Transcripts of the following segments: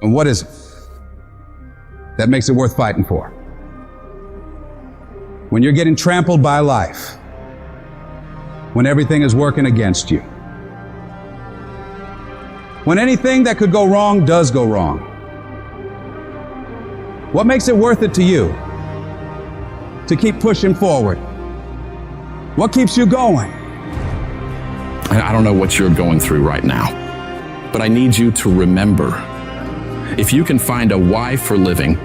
And what is it that makes it worth fighting for? When you're getting trampled by life, when everything is working against you, when anything that could go wrong does go wrong, what makes it worth it to you to keep pushing forward? What keeps you going? I don't know what you're going through right now, but I need you to remember, if you can find a why for living,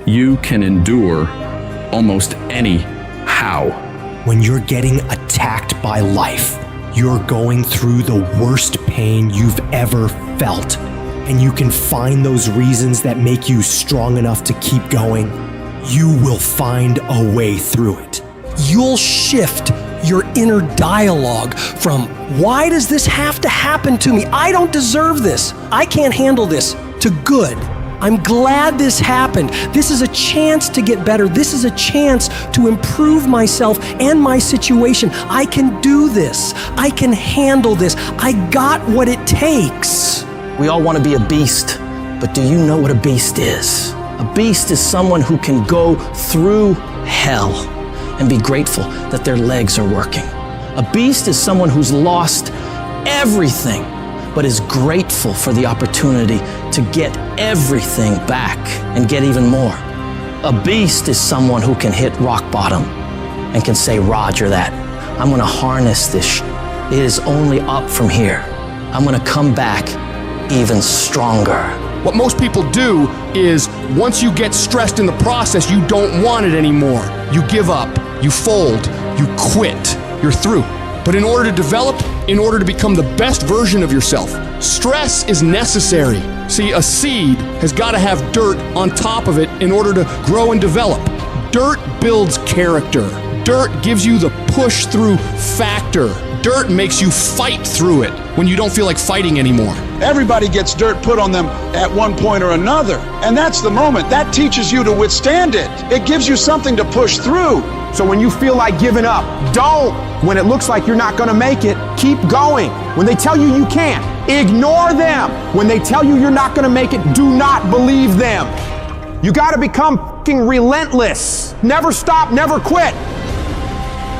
you can endure almost any how. When you're getting attacked by life, you're going through the worst pain you've ever felt, and you can find those reasons that make you strong enough to keep going, you will find a way through it. You'll shift your inner dialogue from, why does this have to happen to me? I don't deserve this. I can't handle this, to good. I'm glad this happened. This is a chance to get better. This is a chance to improve myself and my situation. I can do this. I can handle this. I got what it takes. We all want to be a beast, but do you know what a beast is? A beast is someone who can go through hell and be grateful that their legs are working. A beast is someone who's lost everything, but is grateful for the opportunity to get everything back and get even more. A beast is someone who can hit rock bottom and can say, Roger that. I'm gonna harness this. It is only up from here. I'm gonna come back even stronger. What most people do is, once you get stressed in the process, you don't want it anymore. You give up, you fold, you quit, you're through. But in order to develop, in order to become the best version of yourself, stress is necessary. See, a seed has got to have dirt on top of it in order to grow and develop. Dirt builds character. Dirt gives you the push-through factor. Dirt makes you fight through it when you don't feel like fighting anymore. Everybody gets dirt put on them at one point or another. And that's the moment. That teaches you to withstand it. It gives you something to push through. So when you feel like giving up, don't. When it looks like you're not gonna make it, keep going. When they tell you you can't, ignore them. When they tell you you're not gonna make it, do not believe them. You gotta become fucking relentless. Never stop, never quit.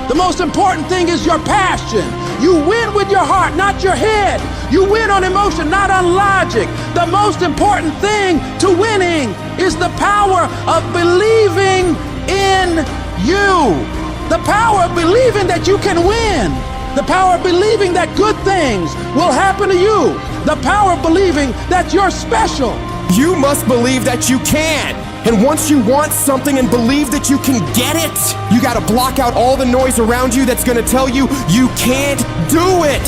The most important thing is your passion. You win with your heart, not your head. You win on emotion, not on logic. The most important thing to winning is the power of believing in you. The power of believing that you can win. The power of believing that good things will happen to you. The power of believing that you're special. You must believe that you can. And once you want something and believe that you can get it, you gotta block out all the noise around you that's gonna tell you you can't do it.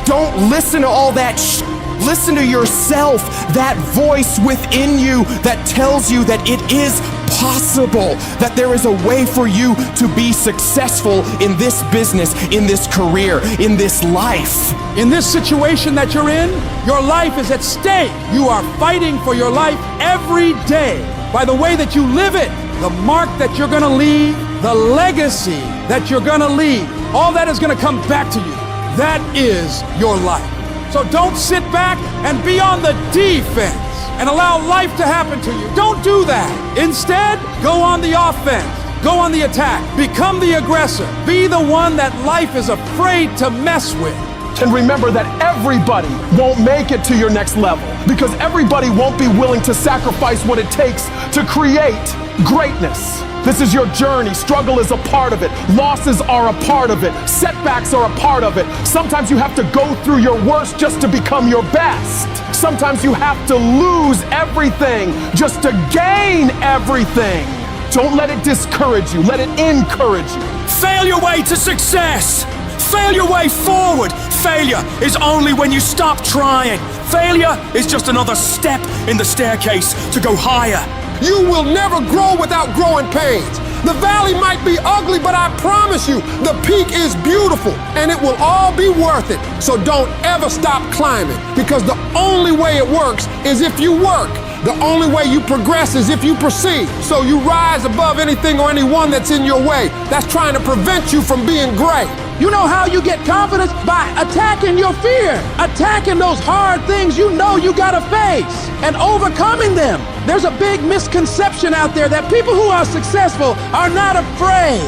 Don't listen to all that shit. Listen to yourself, that voice within you that tells you that it is possible, that there is a way for you to be successful in this business, in this career, in this life. In this situation that you're in, your life is at stake. You are fighting for your life every day by the way that you live it, the mark that you're gonna leave, the legacy that you're gonna leave. All that is gonna come back to you. That is your life. So don't sit back and be on the defense and allow life to happen to you. Don't do that. Instead, go on the offense. Go on the attack. Become the aggressor. Be the one that life is afraid to mess with. And remember that everybody won't make it to your next level, because everybody won't be willing to sacrifice what it takes to create greatness. This is your journey. Struggle is a part of it. Losses are a part of it. Setbacks are a part of it. Sometimes you have to go through your worst just to become your best. Sometimes you have to lose everything just to gain everything. Don't let it discourage you. Let it encourage you. Fail your way to success. Fail your way forward. Failure is only when you stop trying. Failure is just another step in the staircase to go higher. You will never grow without growing pains. The valley might be ugly, but I promise you, the peak is beautiful, and it will all be worth it. So don't ever stop climbing, because the only way it works is if you work. The only way you progress is if you proceed. So you rise above anything or anyone that's in your way, that's trying to prevent you from being great. You know how you get confidence? By attacking your fear, attacking those hard things you know you gotta face and overcoming them. There's a big misconception out there that people who are successful are not afraid,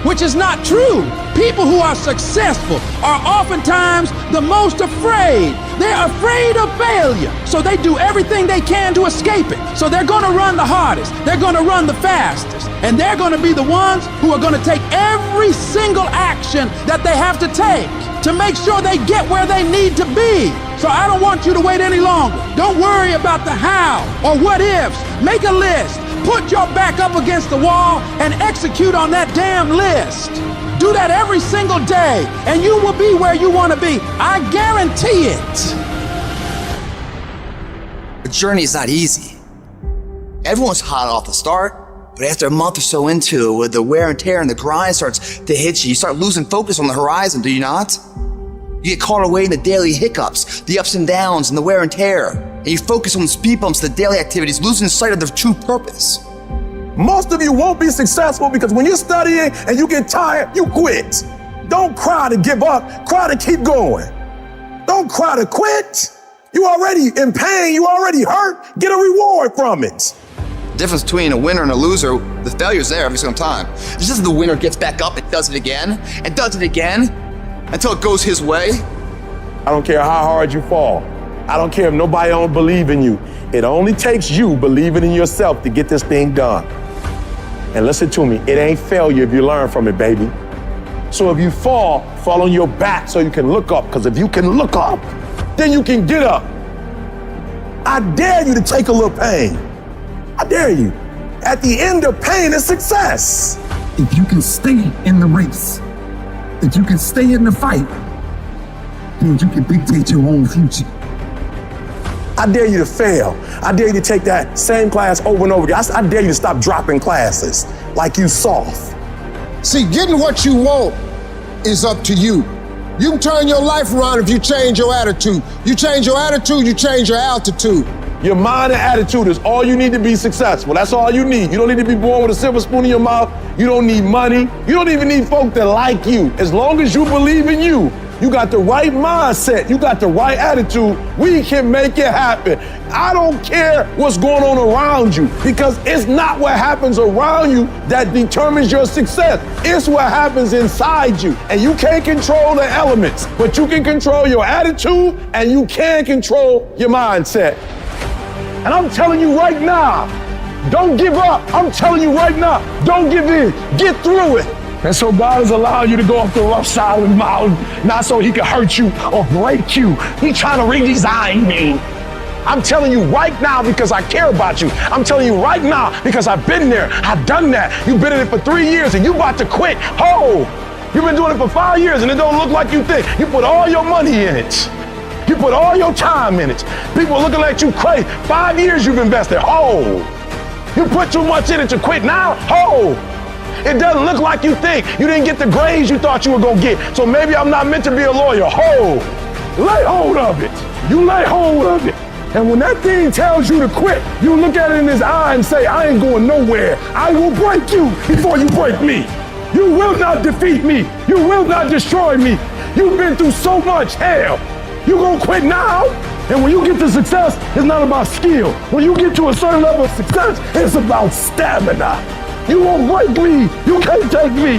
which is not true. People who are successful are oftentimes the most afraid. They're afraid of failure, so they do everything they can to escape it. So they're gonna run the hardest, they're gonna run the fastest, and they're gonna be the ones who are gonna take every single action that they have to take to make sure they get where they need to be. So I don't want you to wait any longer. Don't worry about the how or what ifs. Make a list, put your back up against the wall, and execute on that damn list. Do that every single day, and you will be where you want to be. I guarantee it. The journey is not easy. Everyone's hot off the start, but after a month or so into it, with the wear and tear and the grind starts to hit you, you start losing focus on the horizon, do you not? You get caught away in the daily hiccups, the ups and downs, and the wear and tear, and you focus on the speed bumps, the daily activities, losing sight of their true purpose. Most of you won't be successful because when you're studying and you get tired, you quit. Don't cry to give up, cry to keep going. Don't cry to quit. You already in pain, you already hurt, get a reward from it. The difference between a winner and a loser, the failure's there every single time. It's just the winner gets back up and does it again, and does it again, until it goes his way. I don't care how hard you fall. I don't care if nobody don't believe in you. It only takes you believing in yourself to get this thing done. And listen to me, it ain't failure if you learn from it, baby. So if you fall on your back so you can look up, because if you can look up, then you can get up. I dare you to take a little pain. I dare you. At the end of pain is success. If you can stay in the race, if you can stay in the fight, then you can dictate your own future. I dare you to fail. I dare you to take that same class over and over again. I dare you to stop dropping classes like you soft. See, getting what you want is up to you. You can turn your life around if you change your attitude. You change your attitude, you change your altitude. Your mind and attitude is all you need to be successful. That's all you need. You don't need to be born with a silver spoon in your mouth. You don't need money. You don't even need folk that like you. As long as you believe in you, you got the right mindset, you got the right attitude, we can make it happen. I don't care what's going on around you, because it's not what happens around you that determines your success. It's what happens inside you. And you can't control the elements, but you can control your attitude and you can control your mindset. And I'm telling you right now, don't give up. I'm telling you right now, don't give in. Get through it. And so God is allowing you to go up the rough side of the mountain, not so he can hurt you or break you. He's trying to redesign me. I'm telling you right now because I care about you. I'm telling you right now because I've been there. I've done that. You've been in it for 3 years and you about to quit. Oh, you've been doing it for 5 years and it don't look like you think. You put all your money in it. You put all your time in it. People are looking at you crazy. 5 years you've invested. Oh, you put too much in it to quit now. Oh. It doesn't look like you think. You didn't get the grades you thought you were gonna get. So maybe I'm not meant to be a lawyer. Lay hold of it. You lay hold of it. And when that thing tells you to quit, you look at it in his eye and say, I ain't going nowhere. I will break you before you break me. You will not defeat me. You will not destroy me. You've been through so much hell. You gonna quit now? And when you get to success, it's not about skill. When you get to a certain level of success, it's about stamina. You won't break me. You can't take me.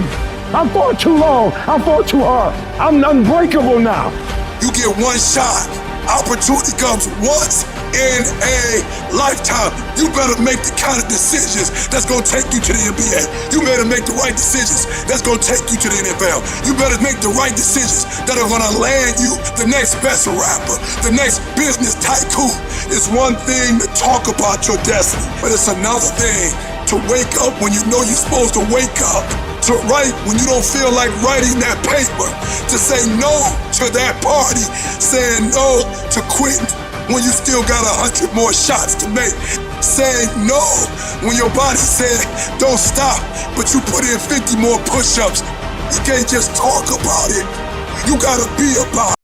I fought too long. I fought too hard. I'm unbreakable now. You get one shot. Opportunity comes once in a lifetime. You better make the kind of decisions that's gonna take you to the NBA. You better make the right decisions that's gonna take you to the NFL. You better make the right decisions that are gonna land you the next best rapper, the next business tycoon. It's one thing to talk about your destiny, but it's another thing to wake up when you know you're supposed to wake up, to write when you don't feel like writing that paper, to say no to that party, saying no to quitting when you still got 100 more shots to make, saying no when your body said don't stop, but you put in 50 more push-ups. You can't just talk about it, you gotta be about it.